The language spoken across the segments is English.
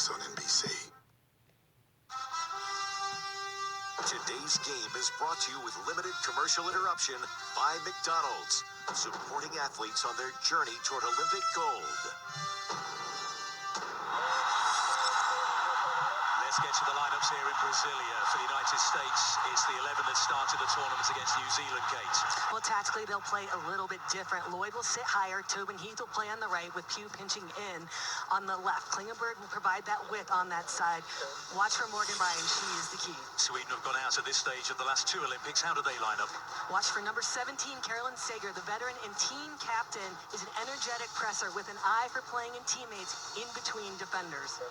Olympics on NBC. Today's game is brought to you with limited commercial interruption by McDonald's, supporting athletes on their journey toward Olympic gold. Let's get to the lineups here in Brasilia. For the United States, it's the 11 that started the tournament against New Zealand, Kate. Well, tactically, they'll play a little bit different. Lloyd will sit higher. Tobin Heath will play on the right with Pugh pinching in on the left. Klingenberg will provide that width on that side. Watch for Morgan Bryan. She is the key. Sweden have gone out at this stage of the last two Olympics. How do they line up? Watch for number 17, Carolyn Sager. The veteran and team captain is an energetic presser with an eye for playing in teammates in between defenders.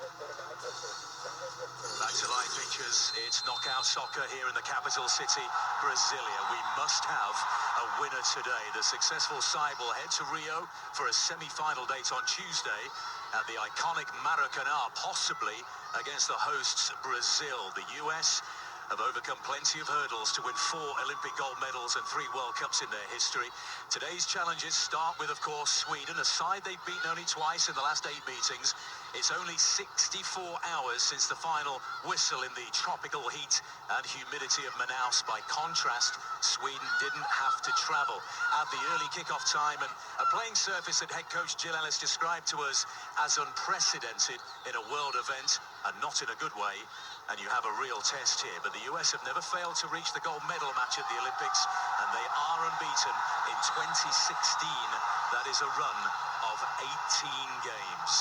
Back to live pictures. It's knockout soccer here in the capital city, Brasilia. We must have a winner today. The successful side will head to Rio for a semi-final date on Tuesday at the iconic Maracanã, possibly against the hosts Brazil. The US have overcome plenty of hurdles to win 4 Olympic gold medals and 3 World Cups in their history. Today's challenges start with, of course, Sweden, a side they've beaten only twice in the last 8 meetings. It's only 64 hours since the final whistle in the tropical heat and humidity of Manaus. By contrast, Sweden didn't have to travel at the early kickoff time, and a playing surface that head coach Jill Ellis described to us as unprecedented in a world event, and not in a good way. And you have a real test here. But the US have never failed to reach the gold medal match at the Olympics, and they are unbeaten in 2016. That is a run of 18 games.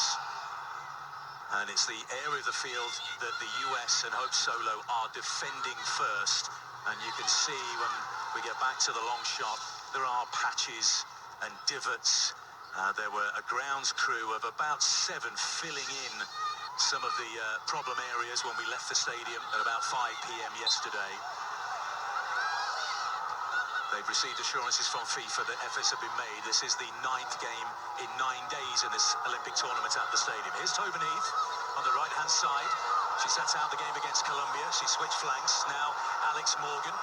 And it's the area of the field that the US and Hope Solo are defending first. And you can see when we get back to the long shot, there are patches and divots. There were a grounds crew of about 7 filling in some of the problem areas when we left the stadium at about 5 p.m. yesterday. They've received assurances from FIFA that efforts have been made. This is the 9th game in 9 days in this Olympic tournament at the stadium. Here's Tobin Heath on the right-hand side. She sets out the game against Colombia. She switched flanks. Now Alex Morgan.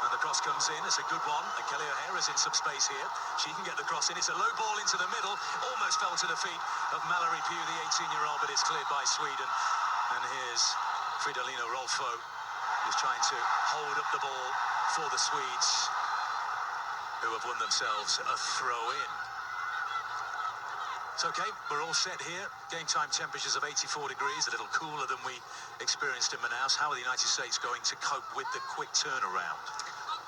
And the cross comes in. It's a good one. And Kelly O'Hara's in some space here. She can get the cross in. It's a low ball into the middle. Almost fell to the feet of Mallory Pugh, the 18-year-old, but it's cleared by Sweden. And here's Fridolina Rolfo, who's trying to hold up the ball for the Swedes, who have won themselves a throw-in. It's okay, we're all set here. Game time temperatures of 84 degrees, a little cooler than we experienced in Manaus. How are the United States going to cope with the quick turnaround?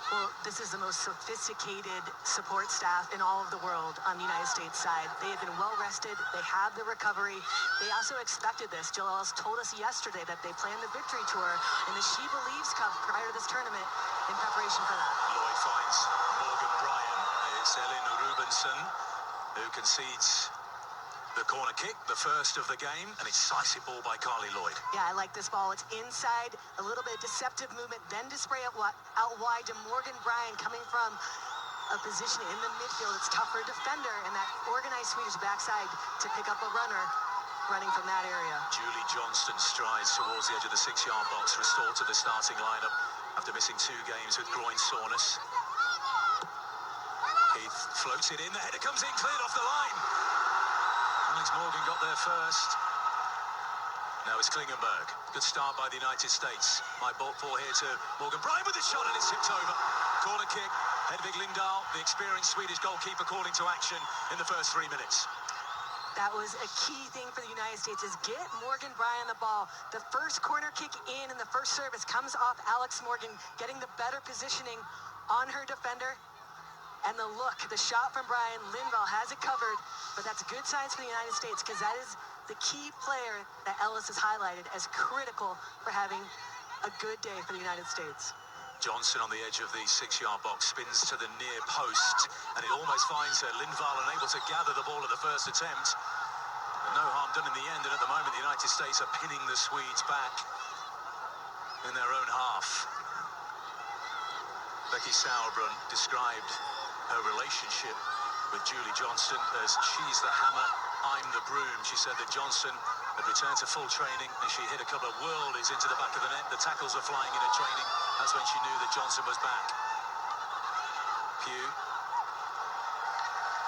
Well, this is the most sophisticated support staff in all of the world on the United States side. They have been well rested. They have the recovery. They also expected this. Jill Ellis told us yesterday that they planned the victory tour in the She Believes Cup prior to this tournament in preparation for that. Lloyd finds Morgan Bryan. It's Elin Rubenson who concedes the corner kick, the first of the game, an incisive ball by Carly Lloyd. Yeah, I like this ball. It's inside, a little bit of deceptive movement, then to spray it out wide to Morgan Bryan, coming from a position in the midfield. It's tough for a defender, and that organized Swedish backside to pick up a runner running from that area. Julie Johnston strides towards the edge of the 6-yard box, restored to the starting lineup after missing 2 games with groin soreness. Heath floats it in, the header comes in, cleared off the line. Alex Morgan got there first. Now it's Klingenberg. Good start by the United States. My ball here to Morgan Bryan with a shot, and it's tipped over. Corner kick. Hedvig Lindahl, the experienced Swedish goalkeeper, called into action in the first 3 minutes. That was a key thing for the United States, is get Morgan Bryan the ball. The first corner kick in and the first service comes off Alex Morgan, getting the better positioning on her defender. And the look, the shot from Bryan, Lindahl has it covered, but that's good signs for the United States, because that is the key player that Ellis has highlighted as critical for having a good day for the United States. Johnson on the edge of the 6-yard box, spins to the near post, and it almost finds her. Lindahl unable to gather the ball at the first attempt. But no harm done in the end, and at the moment the United States are pinning the Swedes back in their own half. Becky Sauerbrunn described her relationship with Julie Johnston as she's the hammer, I'm the broom. She said that Johnston had returned to full training and she hit a couple of whirlies into the back of the net. The tackles were flying in her training. That's when she knew that Johnston was back. Pugh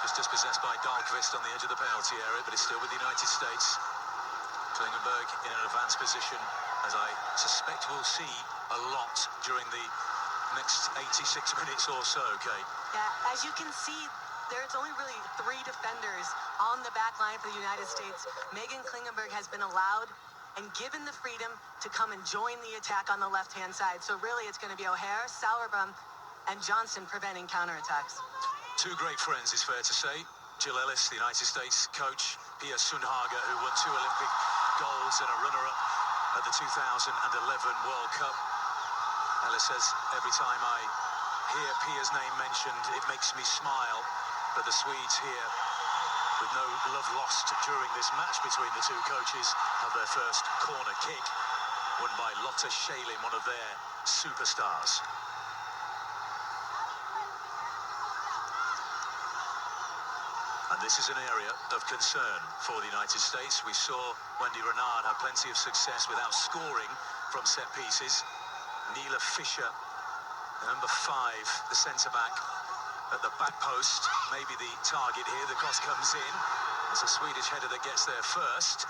just dispossessed by Dahlqvist on the edge of the penalty area, but it's still with the United States. Klingenberg in an advanced position, as I suspect we'll see a lot during the next 86 minutes or so, Kate. Yeah, as you can see, there's only really 3 defenders on the back line for the United States. Megan Klingenberg has been allowed and given the freedom to come and join the attack on the left-hand side. So really, it's going to be O'Hara, Sauerbrunn, and Johnston preventing counterattacks. 2 great friends, it's fair to say. Jill Ellis, the United States coach, Pia Sundhage, who won 2 Olympic golds and a runner-up at the 2011 World Cup. Ellis says, every time I hear Pia's name mentioned, it makes me smile. But the Swedes here, with no love lost during this match between the 2 coaches, have their first corner kick, won by Lotta Schelin, one of their superstars. And this is an area of concern for the United States. We saw Wendy Renard have plenty of success without scoring from set pieces. Nila Fischer, number 5, the centre-back, at the back post, maybe the target here. The cross comes in. It's a Swedish header that gets there first.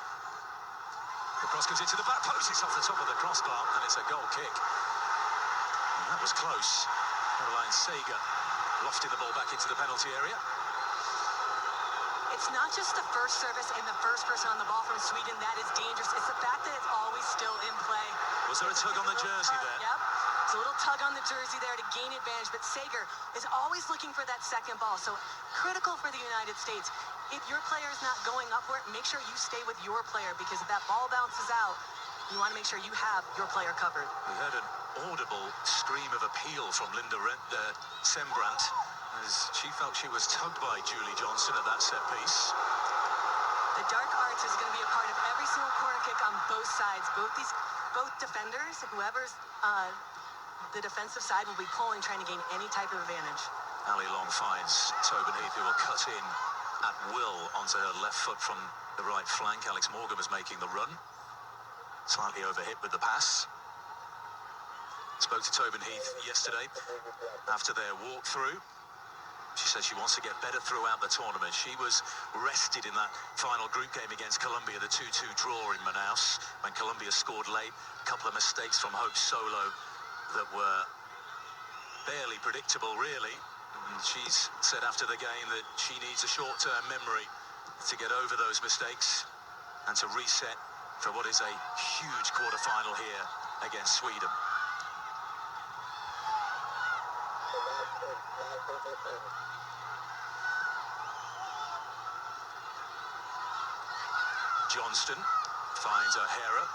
The cross comes into the back post. It's off the top of the crossbar, and it's a goal kick. And that was close. Caroline Sager lofting the ball back into the penalty area. It's not just the first service and the first person on the ball from Sweden that is dangerous. It's the fact that it's always still in play. Was there a tug on the jersey there? Yep. It's a little tug on the jersey there to gain advantage, but Sager is always looking for that second ball. So critical for the United States. If your player is not going up for it, make sure you stay with your player, because if that ball bounces out, you want to make sure you have your player covered. We heard an audible scream of appeal from Linda Sembrant, as she felt she was tugged by Julie Johnston at that set piece. The dark arts is going to be a part of every single corner kick on both sides. Both defenders, whoever's the defensive side, will be pulling, trying to gain any type of advantage. Ali Long finds Tobin Heath, who will cut in at will onto her left foot from the right flank. Alex Morgan was making the run. Slightly overhit with the pass. Spoke to Tobin Heath yesterday after their walkthrough. She says she wants to get better throughout the tournament. She was rested in that final group game against Colombia, the 2-2 draw in Manaus, when Colombia scored late. A couple of mistakes from Hope Solo that were barely predictable, really. And she's said after the game that she needs a short-term memory to get over those mistakes and to reset for what is a huge quarter-final here against Sweden. Johnston finds O'Hara.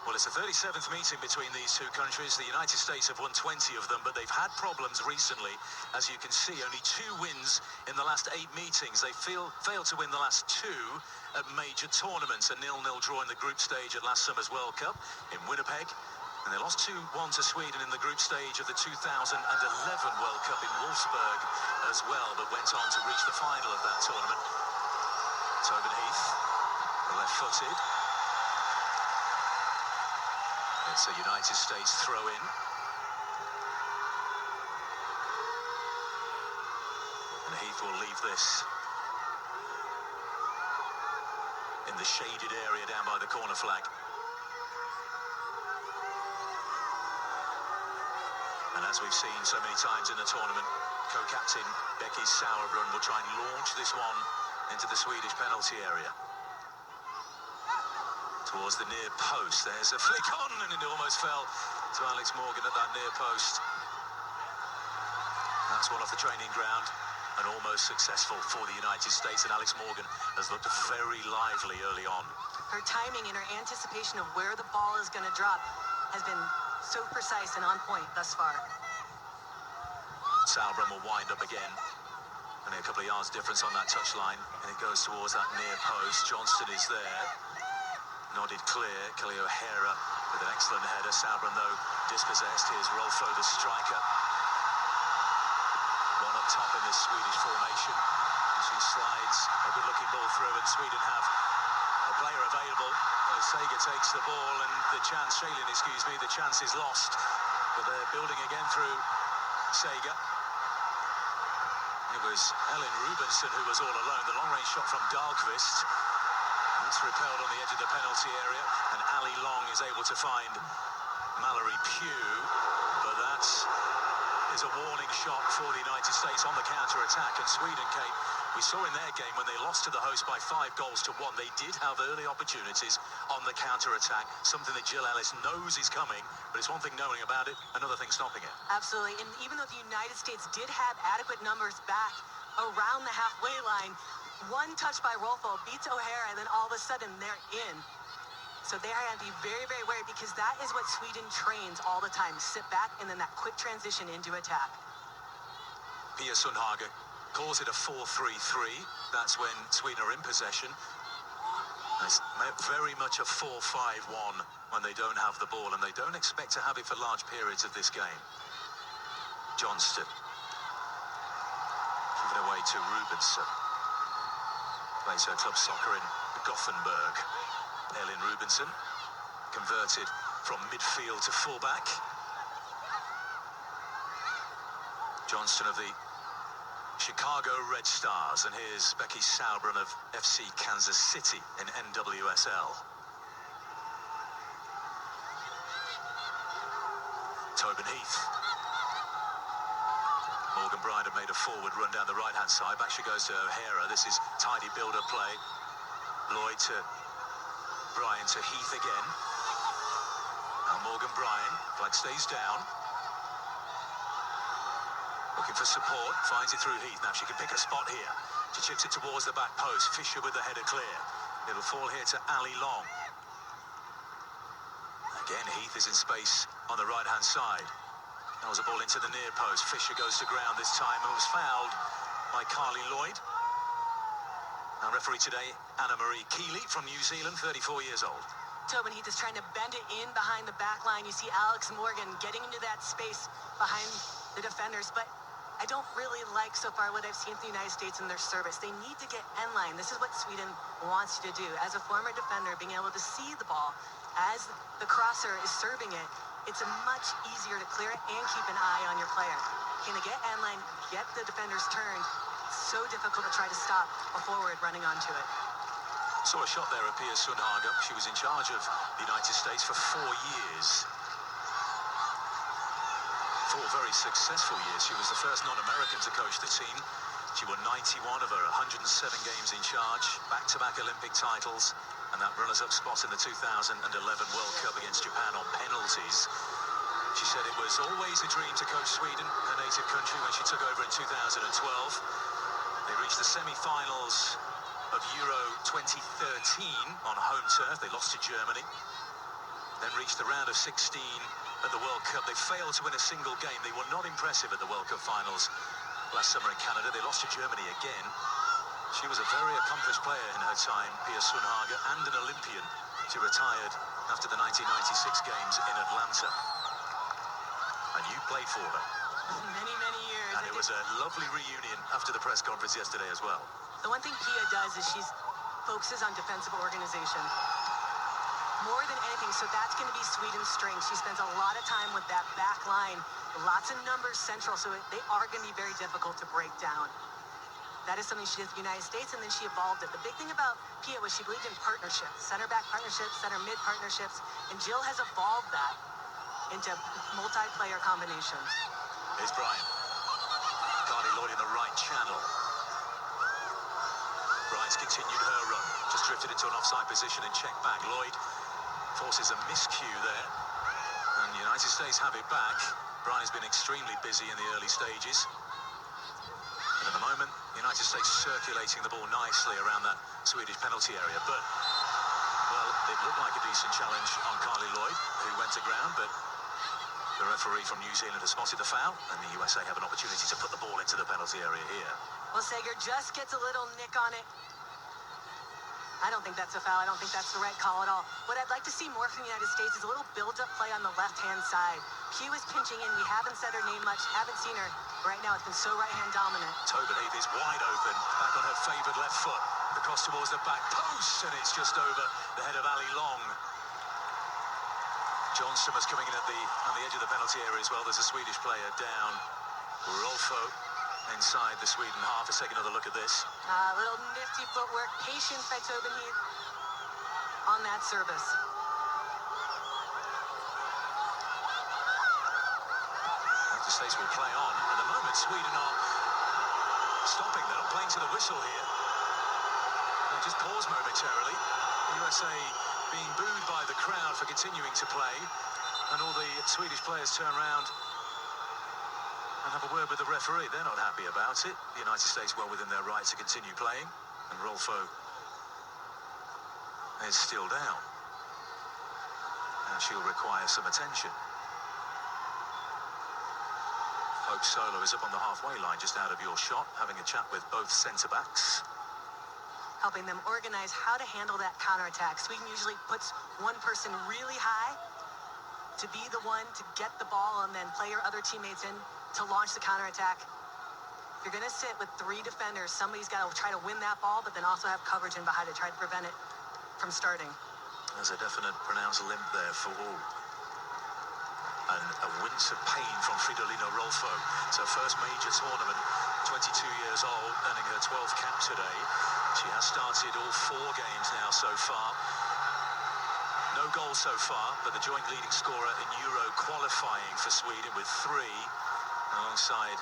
Well, it's the 37th meeting between these 2 countries. The United States have won 20 of them, but they've had problems recently. As you can see, only 2 wins in the last 8 meetings. They failed to win the last 2 at major tournaments. A 0-0 draw in the group stage at last summer's World Cup in Winnipeg. And they lost 2-1 to Sweden in the group stage of the 2011 World Cup in Wolfsburg as well, but went on to reach the final of that tournament. Tobin Heath, the left-footed. It's a United States throw-in. And Heath will leave this in the shaded area down by the corner flag. And as we've seen so many times in the tournament, co-captain Becky Sauerbrunn will try and launch this one into the Swedish penalty area. Towards the near post, there's a flick on, and it almost fell to Alex Morgan at that near post. That's one off the training ground, and almost successful for the United States, and Alex Morgan has looked very lively early on. Her timing and her anticipation of where the ball is going to drop has been so precise and on point thus far. Sauerbrunn will wind up again. Only a couple of yards difference on that touchline, and it goes towards that near post. Johnston is there. Nodded clear. Kelly O'Hara with an excellent header. Sauerbrunn, though, dispossessed. Here's Rolfo, the striker. One up top in this Swedish formation. She slides a good-looking ball through, and Sweden have a player available. Sager takes the ball, and the chance is lost. But they're building again through Sager. It was Ellen Rubinson who was all alone. The long-range shot from Dahlqvist. It's repelled on the edge of the penalty area, and Ali Long is able to find Mallory Pugh, but that is a warning shot for the United States on the counter-attack. And Sweden, Kate, we saw in their game when they lost to the host by 5-1, they did have early opportunities on the counter-attack, something that Jill Ellis knows is coming, but it's one thing knowing about it, another thing stopping it. Absolutely, and even though the United States did have adequate numbers back around the halfway line, one touch by Rolfo beats O'Hara, and then all of a sudden they're in. So they have to be very, very wary, because that is what Sweden trains all the time. Sit back and then that quick transition into attack. Pia Sundhage calls it a 4-3-3. That's when Sweden are in possession. It's very much a 4-5-1 when they don't have the ball, and they don't expect to have it for large periods of this game. Johnston. Give it away to Rubinson. Plays her club soccer in Gothenburg. Elin Rubinson converted from midfield to fullback. Johnston of the Chicago Red Stars, and here's Becky Sauerbrunn of FC Kansas City in NWSL. Tobin Heath. Morgan Bryant had made a forward run down the right-hand side. Back she goes to O'Hara. This is tidy build-up play. Lloyd to Bryant to Heath again. Now Morgan Bryant. Flag stays down. Looking for support. Finds it through Heath. Now she can pick a spot here. She chips it towards the back post. Fisher with the header clear. It'll fall here to Ali Long. Again, Heath is in space on the right-hand side. That was a ball into the near post. Fisher goes to ground this time and was fouled by Carly Lloyd. Our referee today, Anna-Marie Keeley from New Zealand, 34 years old. Tobin Heath is trying to bend it in behind the back line. You see Alex Morgan getting into that space behind the defenders, but I don't really like so far what I've seen from the United States in their service. They need to get end line. This is what Sweden wants you to do. As a former defender, being able to see the ball as the crosser is serving it, it's much easier to clear it and keep an eye on your player. Can they get end line, get the defenders turned? So difficult to try to stop a forward running onto it. Saw a shot there of Pia Sundhage. She was in charge of the United States for 4 years. 4 very successful years. She was the first non-American to coach the team. She won 91 of her 107 games in charge, back-to-back Olympic titles, and that runners-up spot in the 2011 World Cup against Japan on penalties. She said it was always a dream to coach Sweden, her native country, when she took over in 2012. They reached the semi-finals of Euro 2013 on home turf. They lost to Germany. Then reached the round of 16 at the World Cup. They failed to win a single game. They were not impressive at the World Cup finals last summer in Canada. They lost to Germany again. She was a very accomplished player in her time, Pia Sundhage, and an Olympian. She retired after the 1996 games in Atlanta. And you played for her. Many, many years. And it was a lovely reunion after the press conference yesterday as well. The one thing Pia does is she focuses on defensive organization more than anything, so that's going to be Sweden's strength. She spends a lot of time with that back line, lots of numbers central, so they are going to be very difficult to break down. That is something she did in the United States, and then she evolved it. The big thing about Pia was she believed in partnerships, center-back partnerships, center-mid partnerships, and Jill has evolved that into multiplayer combinations. Here's Bryant. Carly Lloyd in the right channel. Bryant's continued her run. Just drifted into an offside position and checked back. Lloyd forces a miscue there. And the United States have it back. Bryant's been extremely busy in the early stages. And at the moment, the United States circulating the ball nicely around that Swedish penalty area. But, well, it looked like a decent challenge on Carly Lloyd, who went to ground, but the referee from New Zealand has spotted the foul, and the USA have an opportunity to put the ball into the penalty area here. Well, Sager just gets a little nick on it. I don't think that's a foul. I don't think that's the right call at all. What I'd like to see more from the United States is a little build-up play on the left-hand side. She was pinching in. We haven't said her name much, haven't seen her. Right now, it's been so right-hand dominant. Tobin Heath is wide open, back on her favoured left foot. Across towards the back post, and it's just over the head of Ali Long. Johnston was coming in on the edge of the penalty area as well. There's a Swedish player down. Rolfo inside the Sweden half. Let's take another look at this. Little nifty footwork, patience by Tobin Heath on that service. United States will play on. At the moment, Sweden are stopping. They're not playing to the whistle here. They just pause momentarily. The USA being booed by the crowd for continuing to play. And all the Swedish players turn around and have a word with the referee. They're not happy about it. The United States well within their right to continue playing. And Rolfo is still down. And she'll require some attention. Hope Solo is up on the halfway line, just out of your shot, having a chat with both centre-backs. Helping them organize how to handle that counterattack. Sweden usually puts one person really high to be the one to get the ball and then play your other teammates in to launch the counterattack. If you're going to sit with 3 defenders, somebody's got to try to win that ball, but then also have coverage in behind to try to prevent it from starting. There's a definite pronounced limp there for all. And a wince of pain from Fridolina Rolfo. It's her first major tournament, 22 years old, earning her 12th cap today. She has started all 4 games now so far. No goals so far, but the joint leading scorer in Euro qualifying for Sweden with 3, alongside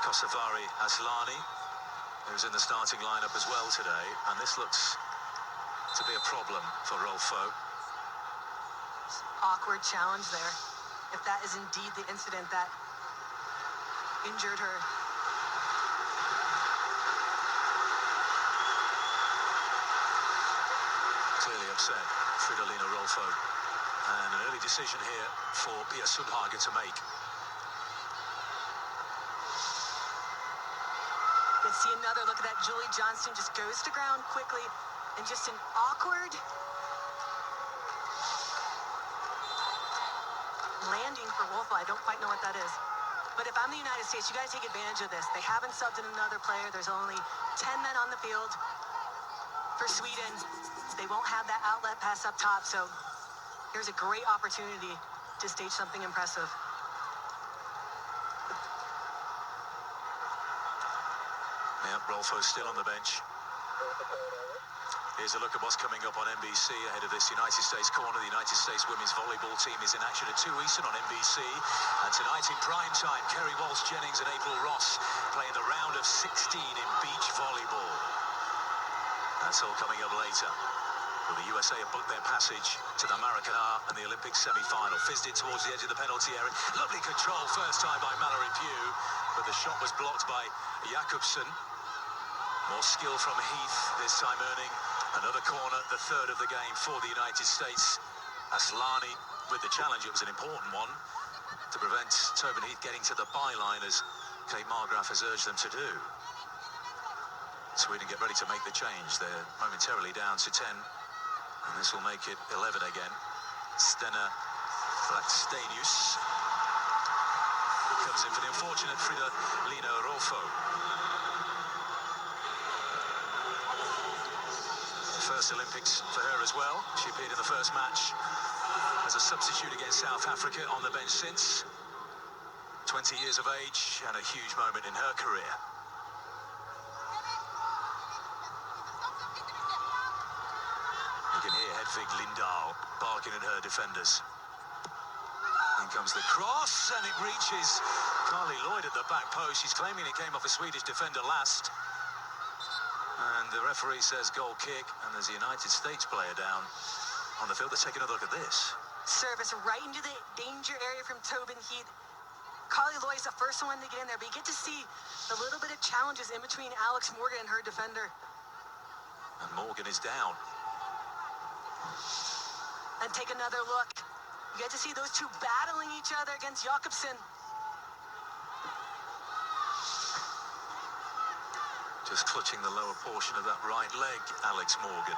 Kosovari Aslani, who's in the starting lineup as well today. And this looks to be a problem for Rolfo. Awkward challenge there. If that is indeed the incident that injured her. Clearly upset, Fridolina Rolfo. And an early decision here for Pia Sundhage to make. Let's see another look at that. Julie Johnston just goes to ground quickly and just an awkward landing for Rolfo. I don't quite know what that is. But if I'm the United States, you got to take advantage of this. They haven't subbed in another player. There's only 10 men on the field for Sweden. They won't have that outlet pass up top. So here's a great opportunity to stage something impressive. Yeah, Rolfo's still on the bench. Here's a look at what's coming up on NBC ahead of this United States corner. The United States women's volleyball team is in action at 2 Eastern on NBC. And tonight in prime time, Kerry Walsh-Jennings and April Ross playing the round of 16 in beach volleyball. That's all coming up later. Well, the USA have booked their passage to the Maracanã and the Olympic semi-final. Fizzed in towards the edge of the penalty area. Lovely control first time by Mallory Pugh, but the shot was blocked by Jakobsen. More skill from Heath, this time earning another corner, the 3rd of the game for the United States. Aslani with the challenge. It was an important one to prevent Tobin Heath getting to the byline, as Kate Margraf has urged them to do. Sweden get ready to make the change. They're momentarily down to 10, and this will make it 11 again. Stena Blackstenius comes in for the unfortunate Fridolina Rolfo. First Olympics for her as well. She appeared in the first match as a substitute against South Africa, on the bench since. 20 years of age and a huge moment in her career. You can hear Hedvig Lindahl barking at her defenders. In comes the cross, and it reaches Carly Lloyd at the back post. She's claiming it came off a Swedish defender last. And the referee says goal kick, and there's a United States player down on the field. Let's take another look at this. Service right into the danger area from Tobin Heath. Carly Lloyd is the first one to get in there, but you get to see a little bit of challenges in between Alex Morgan and her defender. And Morgan is down. And take another look. You get to see those two battling each other against Jakobsen. Just clutching the lower portion of that right leg, Alex Morgan.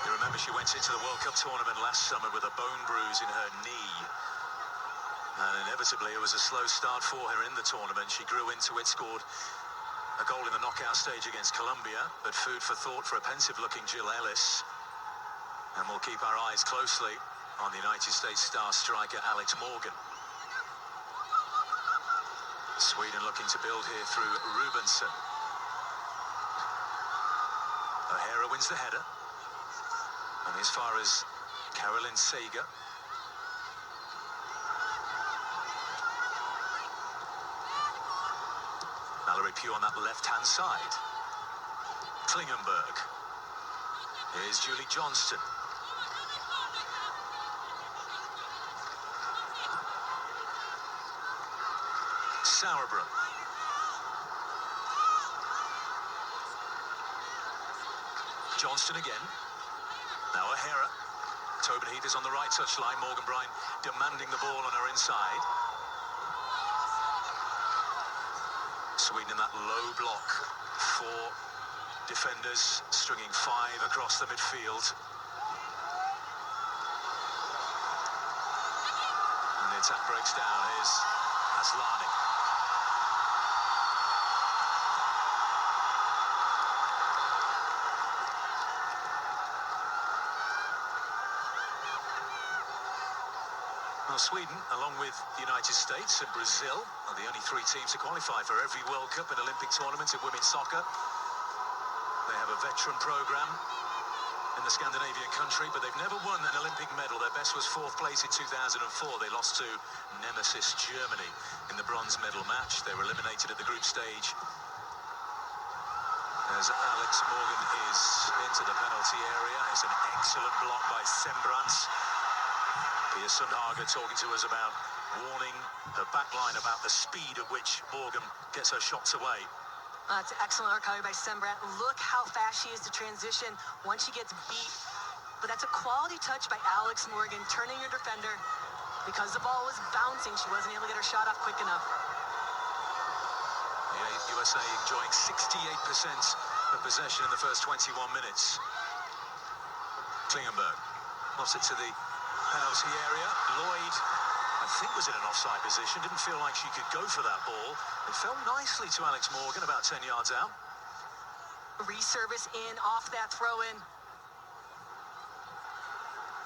You remember she went into the World Cup tournament last summer with a bone bruise in her knee. And inevitably, it was a slow start for her in the tournament. She grew into it, scored a goal in the knockout stage against Colombia, but food for thought for a pensive-looking Jill Ellis. And we'll keep our eyes closely on the United States star striker Alex Morgan. Sweden looking to build here through Rubensson. O'Hara wins the header. And as far as Caroline Seger. Mallory Pugh on that left-hand side. Klingenberg. Here's Julie Johnston. Sauerbrunn. Johnston again. Now O'Hara. Tobin Heath is on the right touchline. Morgan Bryan demanding the ball on her inside. Sweden in that low block. 4 defenders stringing 5 across the midfield. And the attack breaks down. Here's Aslani. Well, Sweden, along with the United States and Brazil, are the only 3 teams to qualify for every World Cup and Olympic tournament in women's soccer. They have a veteran program in the Scandinavian country, but they've never won an Olympic medal. Their best was 4th place in 2004. They lost to nemesis Germany in the bronze medal match. They were eliminated at the group stage as Alex Morgan is into the penalty area. It's an excellent block by Sembrance. Pia Sundhage talking to us about warning her backline about the speed at which Morgan gets her shots away. It's excellent recovery by Sembrant. Look how fast she is to transition once she gets beat. But that's a quality touch by Alex Morgan, turning her defender. Because the ball was bouncing, she wasn't able to get her shot off quick enough. Yeah, USA enjoying 68% of possession in the first 21 minutes. Klingenberg lost it to the penalty area. Lloyd, I think, was in an offside position. Didn't feel like she could go for that ball. It fell nicely to Alex Morgan, about 10 yards out. Reservice in, off that throw-in.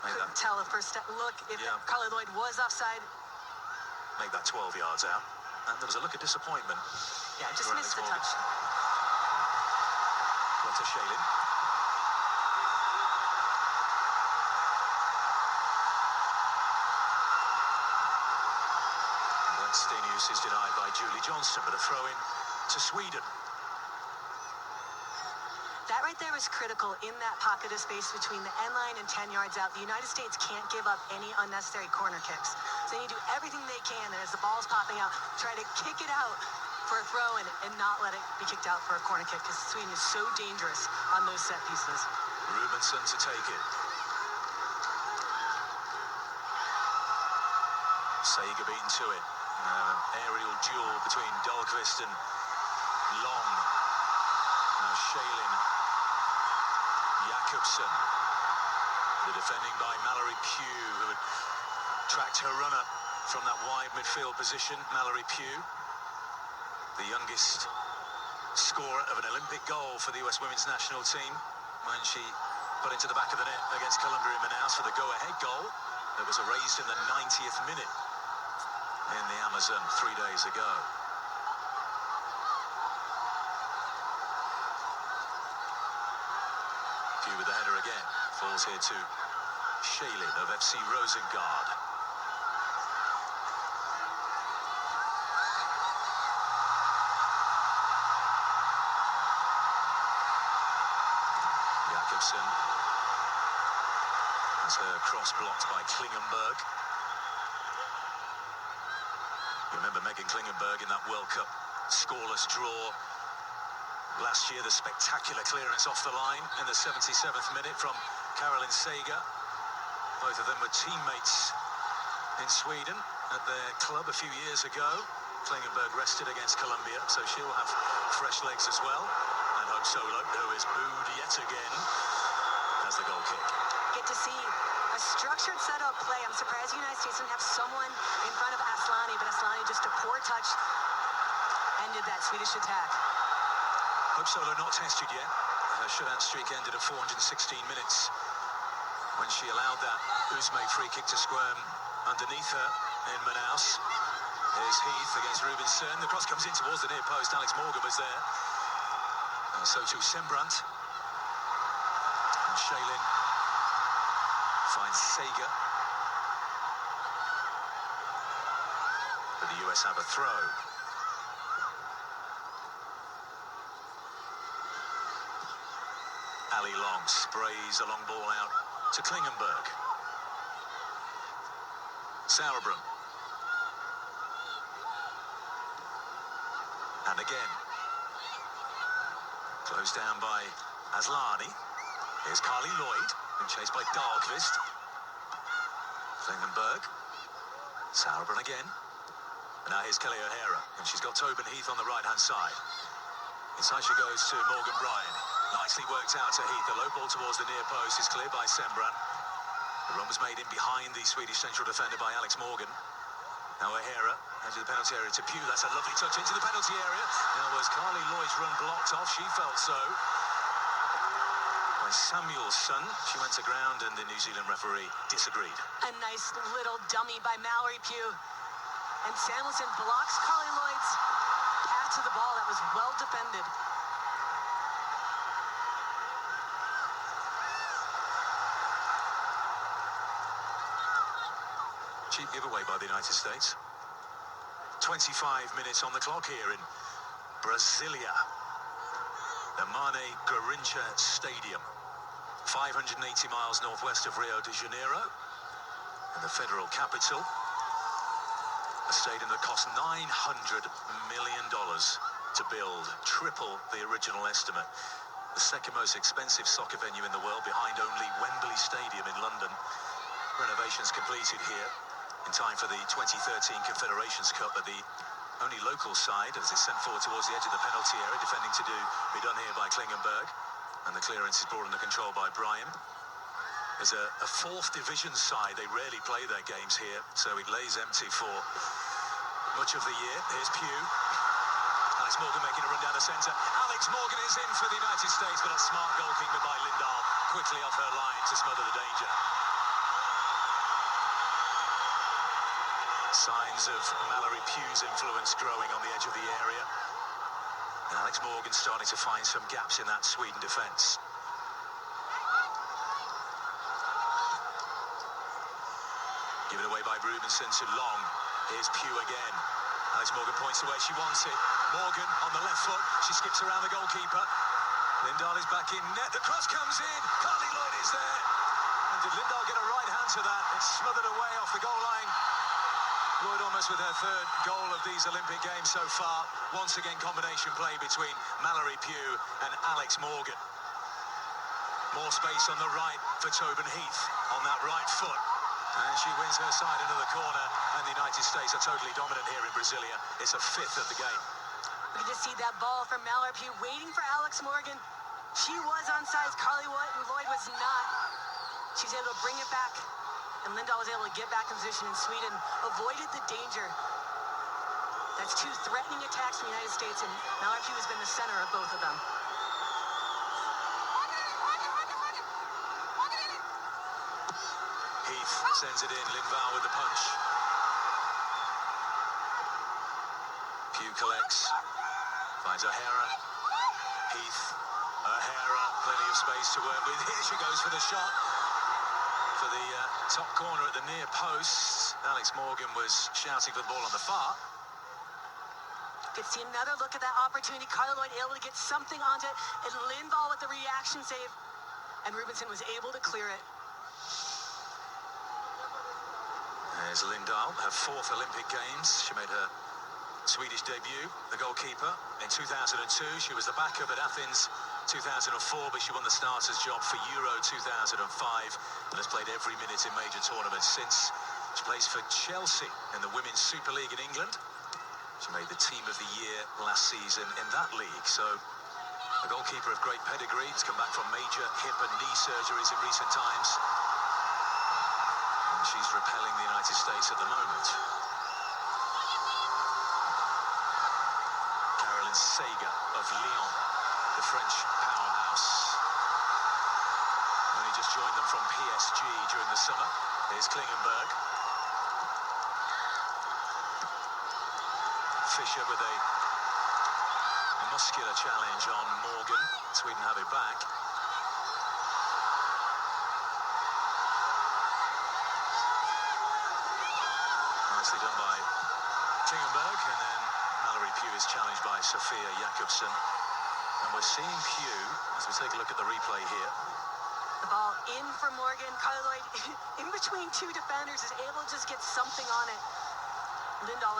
Couldn't tell at first step. Look, if Carly Lloyd was offside. Make that 12 yards out. And there was a look of disappointment. Yeah, just missed the touch. Lotta Shailin. Stenius is denied by Julie Johnston, but a throw-in to Sweden. That right there was critical in that pocket of space between the end line and 10 yards out. The United States can't give up any unnecessary corner kicks. So they need to do everything they can, and as the ball's popping out, try to kick it out for a throw-in and not let it be kicked out for a corner kick, because Sweden is so dangerous on those set pieces. Rubensson to take it. Seger beaten to it. Aerial duel between Dahlqvist and Long. Now Shailin. Jakobsen. The defending by Mallory Pugh, who had tracked her runner from that wide midfield position. Mallory Pugh, the youngest scorer of an Olympic goal for the US women's national team, when she put into the back of the net against Colombia in Manaus for the go-ahead goal that was erased in the 90th minute in the Amazon 3 days ago. Pugh with the header again. Falls here to Shailin of FC Rosengard. Jakobsen. That's her cross blocked by Klingenberg. Remember Megan Klingenberg in that World Cup scoreless draw last year, the spectacular clearance off the line in the 77th minute from Caroline Seger. Both of them were teammates in Sweden at their club a few years ago. Klingenberg rested against Colombia, so she'll have fresh legs as well. And Hope Solo, who is booed yet again, has the goal kick. Get to see a structured setup play. I'm surprised the United States didn't have someone in front of Aslani, but Aslani, just a poor touch, ended that Swedish attack. Hope Solo not tested yet. Her shutout streak ended at 416 minutes when she allowed that Usme free kick to squirm underneath her in Manaus. Here's Heath against Rubinson. The cross comes in towards the near post. Alex Morgan was there. And so too Sembrant. And Shaylin finds Sager. But the US have a throw. Ali Long sprays a long ball out to Klingenberg. Sauerbrunn. And again. Closed down by Aslani. Here's Carly Lloyd, been chased by Dahlqvist. Klingenberg. Sauerbrunn again. And now here's Kelly O'Hara, and she's got Tobin Heath on the right-hand side. Inside she goes to Morgan Bryan. Nicely worked out to Heath. The low ball towards the near post is cleared by Sembrant. The run was made in behind the Swedish central defender by Alex Morgan. Now O'Hara into the penalty area to Pugh. That's a lovely touch into the penalty area. Now was Carly Lloyd's run blocked off? She felt so. By Samuelson. She went to ground and the New Zealand referee disagreed. A nice little dummy by Mallory Pugh. And Samuelson blocks Carly Lloyd's path to the ball. That was well defended. Cheap giveaway by the United States. 25 minutes on the clock here in Brasilia. The Mane Garrincha Stadium. 580 miles northwest of Rio de Janeiro. And the federal capital. A stadium that cost $900 million to build. Triple the original estimate. The second most expensive soccer venue in the world, behind only Wembley Stadium in London. Renovations completed here in time for the 2013 Confederations Cup, but the only local side as it's sent forward towards the edge of the penalty area, defending to be done here by Klingenberg, and the clearance is brought under control by Bryan. There's a fourth division side. They rarely play their games here, so it lays empty for much of the year. Here's Pugh. Alex Morgan making a run down the centre. Alex Morgan is in for the United States, but a smart goalkeeper by Lindahl, quickly off her line to smother the danger. Signs of Mallory Pugh's influence growing on the edge of the area. And Alex Morgan starting to find some gaps in that Sweden defence. Given away by Rubinson to Long. Here's Pugh again. Alex Morgan points to where she wants it. Morgan on the left foot. She skips around the goalkeeper. Lindahl is back in net. The cross comes in. Carly Lloyd is there. And did Lindahl get a right hand to that? It's smothered away off the goal line. Lloyd almost with her third goal of these Olympic Games so far. Once again, combination play between Mallory Pugh and Alex Morgan. More space on the right for Tobin Heath on that right foot. And she wins her side into the corner. And the United States are totally dominant here in Brasilia. It's a fifth of the game. We can just see that ball from Mallory Pugh waiting for Alex Morgan. She was onside. Carly Lloyd was not. She's able to bring it back. And Lindahl was able to get back in position, and Sweden avoided the danger. That's two threatening attacks from the United States, and Mallory Pugh has been the center of both of them. Heath sends it in. Lindvall with the punch. Pugh collects. Finds O'Hara. Heath. O'Hara. Plenty of space to work with. Here she goes for the shot. For the top corner at the near post. Alex Morgan was shouting for the ball on the far. Could see another look at that opportunity. Carly Lloyd able to get something onto it. And Lindvall with the reaction save. And Rubinson was able to clear it. There's Lindahl, her fourth Olympic Games. She made her Swedish debut, the goalkeeper, in 2002. She was the backup at Athens 2004, but she won the starter's job for Euro 2005 and has played every minute in major tournaments since. She plays for Chelsea in the Women's Super League in England. She made the Team of the Year last season in that league. So a goalkeeper of great pedigree. Has come back from major hip and knee surgeries in recent times. And she's repelling the United States at the moment. Caroline Sager of Lyon, the French powerhouse. Only just joined them from PSG. USG during the summer. Here's Klingenberg. Fischer with a muscular challenge on Morgan. Sweden have it back. Nicely done by Klingenberg, and then Mallory Pugh is challenged by Sofia Jakobsen. And we're seeing Pugh, as we take a look at the replay here. The ball in for Morgan. Carly Lloyd, in between two defenders, is able to just get something on it. Lindahl